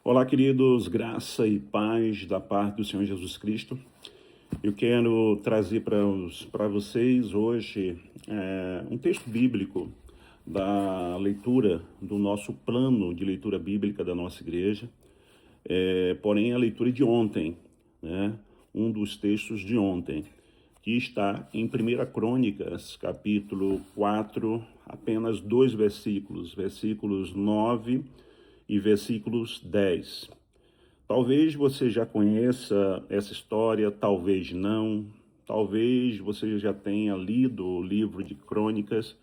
Olá, queridos, graça e paz da parte do Senhor Jesus Cristo. Eu quero trazer para vocês hoje um texto bíblico da leitura do nosso plano de leitura bíblica da nossa igreja, porém a leitura de ontem, né? Um dos textos de ontem, que está em 1 Crônicas, capítulo 4, apenas 2 versículos, versículos 9 e versículos 10. Talvez você já conheça essa história, talvez não. Talvez você já tenha lido o livro de Crônicas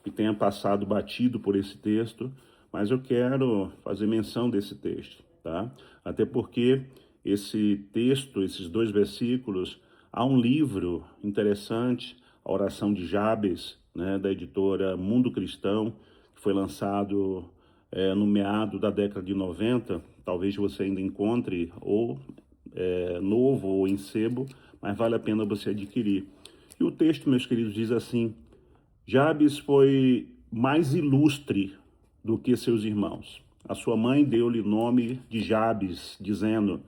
e tenha passado batido por esse texto, mas eu quero fazer menção desse texto, tá? Até porque esse texto, esses 2 versículos, há um livro interessante, a Oração de Jabes, né, da editora Mundo Cristão, que foi lançado no meado da década de 90, talvez você ainda encontre ou novo ou em sebo, mas vale a pena você adquirir. E o texto, meus queridos, diz assim: Jabes foi mais ilustre do que seus irmãos. A sua mãe deu-lhe o nome de Jabes, dizendo,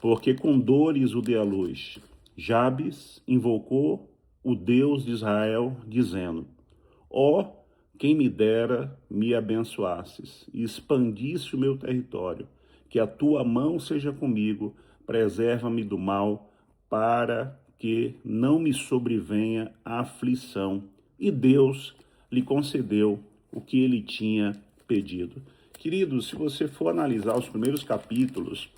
porque com dores o deu à luz. Jabes invocou o Deus de Israel, dizendo, ó, quem me dera me abençoasses e expandisse o meu território, que a tua mão seja comigo, preserva-me do mal, para que não me sobrevenha a aflição. E Deus lhe concedeu o que ele tinha pedido. Queridos, se você for analisar os primeiros capítulos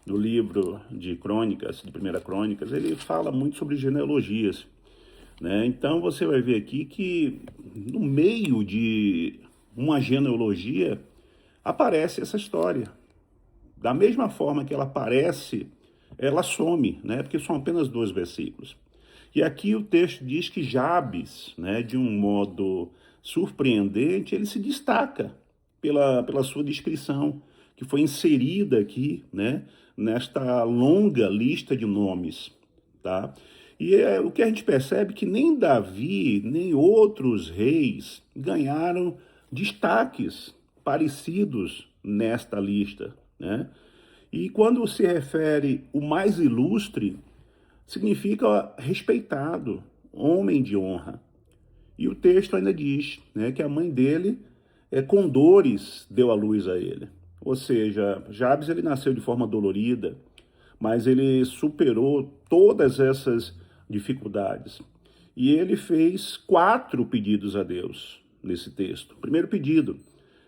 do livro de Crônicas, de 1 Crônicas, ele fala muito sobre genealogias, né? Então você vai ver aqui que no meio de uma genealogia aparece essa história. Da mesma forma que ela aparece, ela some, né? Porque são apenas 2 versículos. E aqui o texto diz que Jabes, né, de um modo surpreendente, ele se destaca pela sua descrição, que foi inserida aqui, né, nesta longa lista de nomes, tá? E o que a gente percebe é que nem Davi, nem outros reis ganharam destaques parecidos nesta lista, né? E quando se refere o mais ilustre, significa respeitado, homem de honra. E o texto ainda diz, né, que a mãe dele, com dores, deu a luz a ele. Ou seja, Jabes ele nasceu de forma dolorida, mas ele superou todas essas dificuldades. E ele fez 4 pedidos a Deus nesse texto. O primeiro pedido,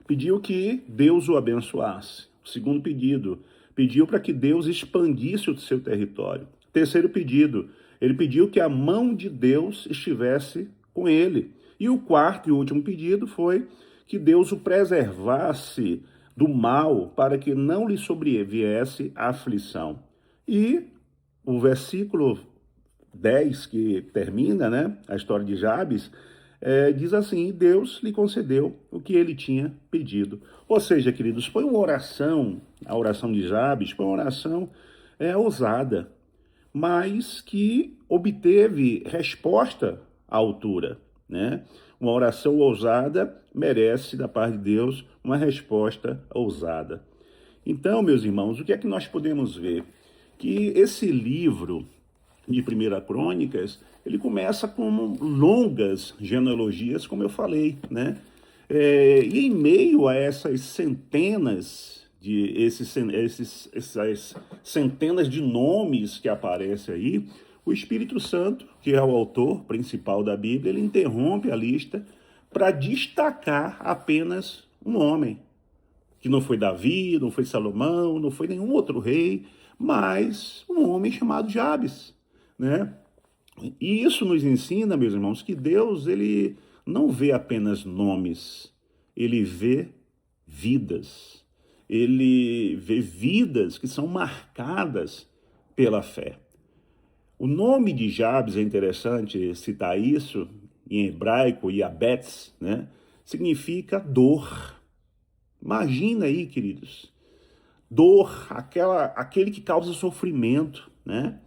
pediu que Deus o abençoasse. O segundo pedido, pediu para que Deus expandisse o seu território. O terceiro pedido, ele pediu que a mão de Deus estivesse com ele. E o quarto e último pedido foi que Deus o preservasse do mal para que não lhe sobreviesse a aflição. E o versículo 10, que termina, né, a história de Jabes, diz assim, Deus lhe concedeu o que ele tinha pedido. Ou seja, queridos, foi uma oração, a oração de Jabes foi uma oração ousada, mas que obteve resposta à altura, né? Uma oração ousada merece, da parte de Deus, uma resposta ousada. Então, meus irmãos, o que é que nós podemos ver? Que esse livro de 1 Crônicas, ele começa com longas genealogias, como eu falei, né? E em meio a essas essas centenas de nomes que aparecem aí, o Espírito Santo, que é o autor principal da Bíblia, ele interrompe a lista para destacar apenas um homem, que não foi Davi, não foi Salomão, não foi nenhum outro rei, mas um homem chamado Jabes, né? E isso nos ensina, meus irmãos, que Deus, ele não vê apenas nomes, ele vê vidas. Ele vê vidas que são marcadas pela fé. O nome de Jabes, é interessante citar isso, em hebraico, Yabetz, né? Significa dor. Imagina aí, queridos, dor, aquele que causa sofrimento, né?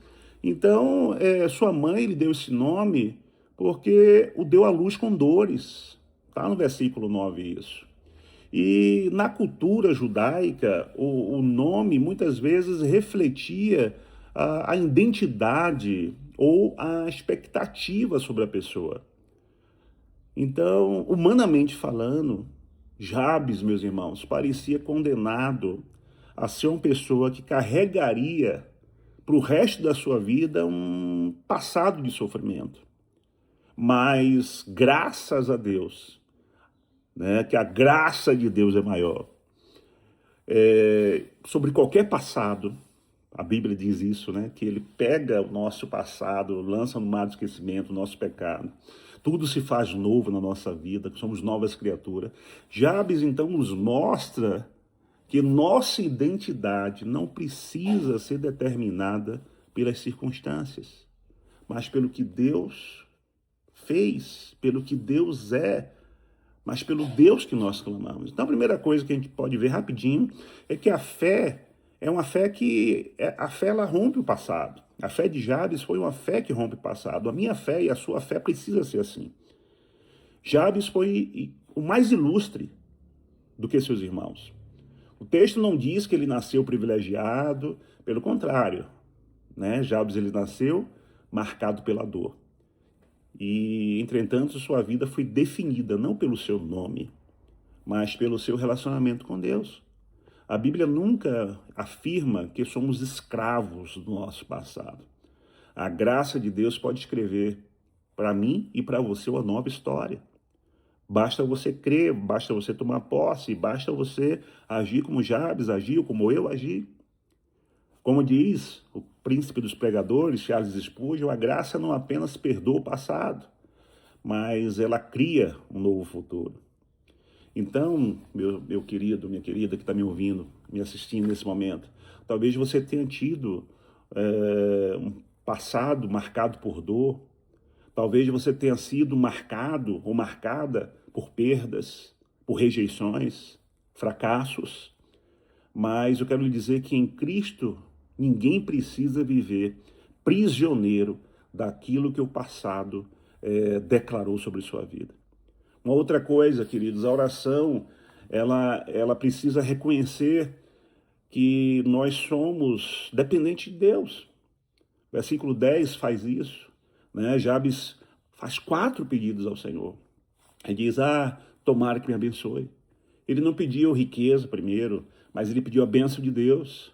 Então, sua mãe lhe deu esse nome porque o deu à luz com dores. Está no versículo 9 isso. E na cultura judaica, o nome muitas vezes refletia a identidade ou a expectativa sobre a pessoa. Então, humanamente falando, Jabes, meus irmãos, parecia condenado a ser uma pessoa que carregaria para o resto da sua vida um passado de sofrimento. Mas, graças a Deus, né, que a graça de Deus é maior, sobre qualquer passado, a Bíblia diz isso, né, que ele pega o nosso passado, lança no mar do esquecimento o nosso pecado. Tudo se faz novo na nossa vida, somos novas criaturas. Jabes, então, nos mostra que nossa identidade não precisa ser determinada pelas circunstâncias, mas pelo que Deus fez, pelo que Deus é, mas pelo Deus que nós clamamos. Então, a primeira coisa que a gente pode ver rapidinho é que a fé é uma fé a fé ela rompe o passado. A fé de Jabes foi uma fé que rompe o passado. A minha fé e a sua fé precisa ser assim. Jabes foi o mais ilustre do que seus irmãos. O texto não diz que ele nasceu privilegiado, pelo contrário, né? Jabes ele nasceu marcado pela dor. E, entretanto, sua vida foi definida não pelo seu nome, mas pelo seu relacionamento com Deus. A Bíblia nunca afirma que somos escravos do nosso passado. A graça de Deus pode escrever para mim e para você uma nova história. Basta você crer, basta você tomar posse, basta você agir como Jabes agiu, como eu agi. Como diz o príncipe dos pregadores, Charles Spurgeon, a graça não apenas perdoa o passado, mas ela cria um novo futuro. Então, meu querido, minha querida que está me ouvindo, me assistindo nesse momento, talvez você tenha tido um passado marcado por dor, talvez você tenha sido marcado ou marcada por perdas, por rejeições, fracassos, mas eu quero lhe dizer que em Cristo ninguém precisa viver prisioneiro daquilo que o passado declarou sobre sua vida. Uma outra coisa, queridos, a oração, ela precisa reconhecer que nós somos dependentes de Deus. Versículo 10 faz isso, né? Jabes faz 4 pedidos ao Senhor. Ele diz, tomara que me abençoe. Ele não pediu riqueza primeiro, mas ele pediu a bênção de Deus.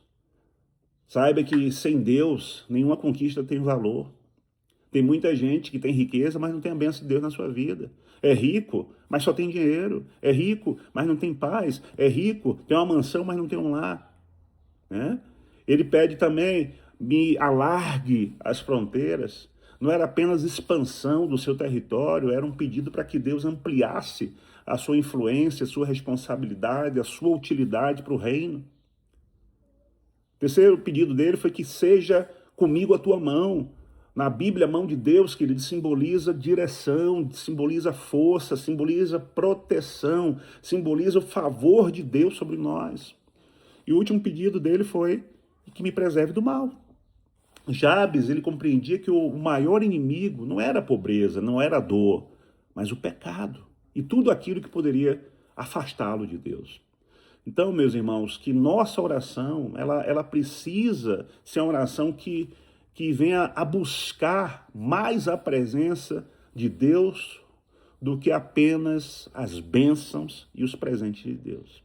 Saiba que sem Deus, nenhuma conquista tem valor. Tem muita gente que tem riqueza, mas não tem a bênção de Deus na sua vida. É rico, mas só tem dinheiro. É rico, mas não tem paz. É rico, tem uma mansão, mas não tem um lar. Né? Ele pede também, me alargue as fronteiras. Não era apenas expansão do seu território, era um pedido para que Deus ampliasse a sua influência, a sua responsabilidade, a sua utilidade para o reino. O terceiro pedido dele foi que seja comigo a tua mão. Na Bíblia, a mão de Deus, querido, simboliza direção, simboliza força, simboliza proteção, simboliza o favor de Deus sobre nós. E o último pedido dele foi que me preserve do mal. Jabes, ele compreendia que o maior inimigo não era a pobreza, não era a dor, mas o pecado e tudo aquilo que poderia afastá-lo de Deus. Então, meus irmãos, que nossa oração, ela precisa ser uma oração que venha a buscar mais a presença de Deus do que apenas as bênçãos e os presentes de Deus.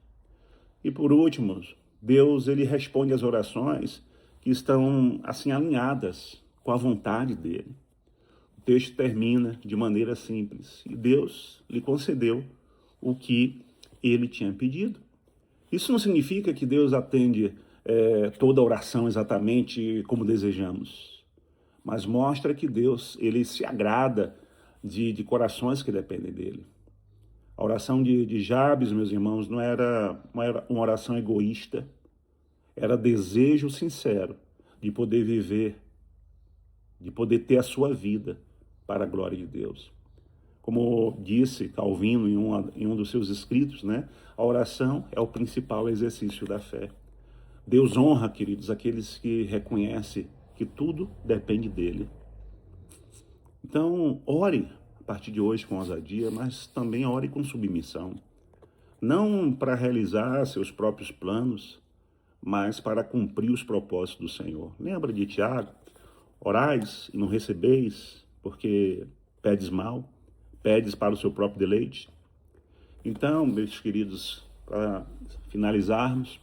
E por último, Deus ele responde às orações que estão assim alinhadas com a vontade dele. O texto termina de maneira simples. E Deus lhe concedeu o que ele tinha pedido. Isso não significa que Deus atende toda oração exatamente como desejamos, mas mostra que Deus ele se agrada de corações que dependem dele. A oração de Jabes, meus irmãos, não era uma oração egoísta, era desejo sincero de poder viver, de poder ter a sua vida para a glória de Deus. Como disse Calvino em um dos seus escritos, né? A oração é o principal exercício da fé. Deus honra, queridos, aqueles que reconhecem que tudo depende dele. Então, ore a partir de hoje com ousadia, mas também ore com submissão. não para realizar seus próprios planos, mas para cumprir os propósitos do Senhor. Lembra de Tiago? Orais e não recebeis, porque pedes mal, pedes para o seu próprio deleite. Então, meus queridos, para finalizarmos,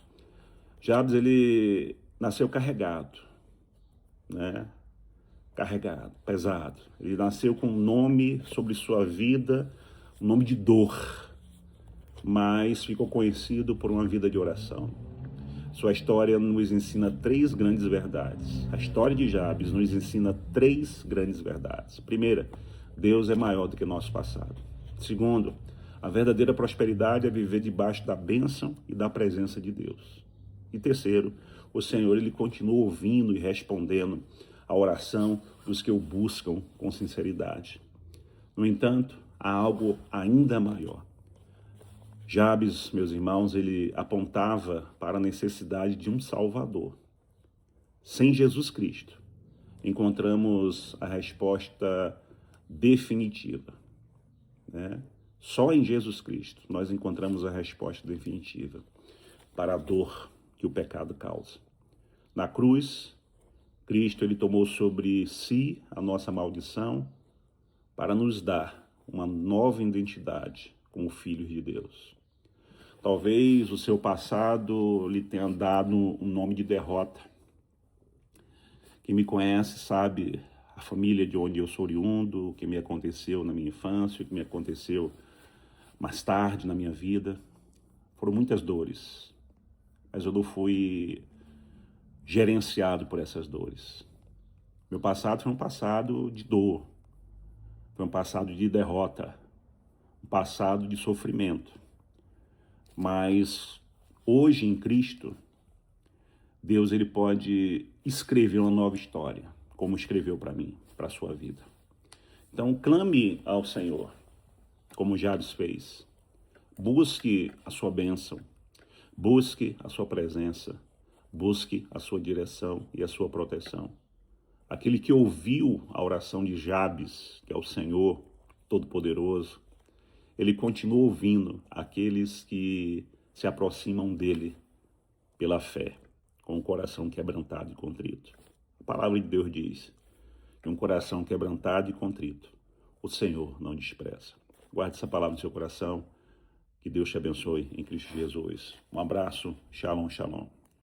Jabes, ele nasceu carregado, né? Carregado, pesado. Ele nasceu com um nome sobre sua vida, um nome de dor, mas ficou conhecido por uma vida de oração. Sua história nos ensina 3 grandes verdades. A história de Jabes nos ensina 3 grandes verdades. Primeira, Deus é maior do que nosso passado. Segundo, a verdadeira prosperidade é viver debaixo da bênção e da presença de Deus. E terceiro, o Senhor, ele continua ouvindo e respondendo a oração dos que o buscam com sinceridade. No entanto, há algo ainda maior. Jabes, meus irmãos, ele apontava para a necessidade de um Salvador. Sem Jesus Cristo, encontramos a resposta definitiva, né? Só em Jesus Cristo nós encontramos a resposta definitiva para a dor que o pecado causa. Na cruz, Cristo ele tomou sobre si a nossa maldição para nos dar uma nova identidade como filhos de Deus. Talvez o seu passado lhe tenha dado um nome de derrota. Quem me conhece sabe a família de onde eu sou oriundo, o que me aconteceu na minha infância, o que me aconteceu mais tarde na minha vida. Foram muitas dores, mas eu não fui gerenciado por essas dores. Meu passado foi um passado de dor, foi um passado de derrota, um passado de sofrimento. Mas hoje em Cristo, Deus ele pode escrever uma nova história, como escreveu para mim, para a sua vida. Então clame ao Senhor, como Jabes fez. Busque a sua bênção, busque a sua presença, busque a sua direção e a sua proteção. Aquele que ouviu a oração de Jabes, que é o Senhor Todo-Poderoso, ele continua ouvindo aqueles que se aproximam dele pela fé, com o coração quebrantado e contrito. A palavra de Deus diz que um coração quebrantado e contrito, o Senhor não despreza. Guarde essa palavra no seu coração, que Deus te abençoe em Cristo Jesus. Um abraço, shalom, shalom.